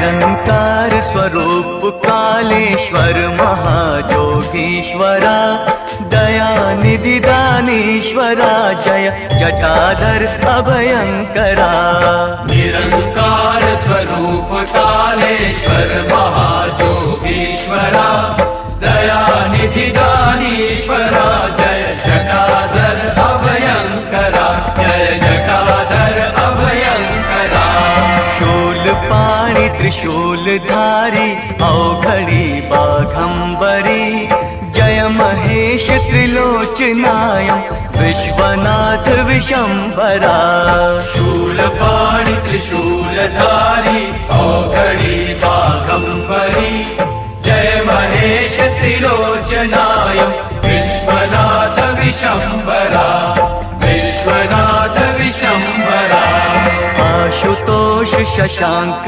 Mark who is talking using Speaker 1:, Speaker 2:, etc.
Speaker 1: Nirankar Swaroop Kaleshwar महाजोगीश्वरा, Dayanidhi दानीश्वरा, Jai Jatadhar अभयंकरा।
Speaker 2: Nirankar Swaroop Kaleshwar महाजोगीश्वरा, Dayanidhi दानीश्वरा, Jai Jatadhar अभयंकरा, Jai Jatadhar अभयंकरा।
Speaker 1: Shulpani त्रिशूलधारी अवघड़ी Baghambari, Jai Mahesh त्रिलोचनायं Vishwanath विशंभरा।
Speaker 2: Shulpani त्रिशूलधारी अवघड़ी Baghambari, Jai Mahesh त्रिलोचनायं Vishwanath विशंभरा, Vishwanath विशंभरा।
Speaker 1: Ashutosh Shashank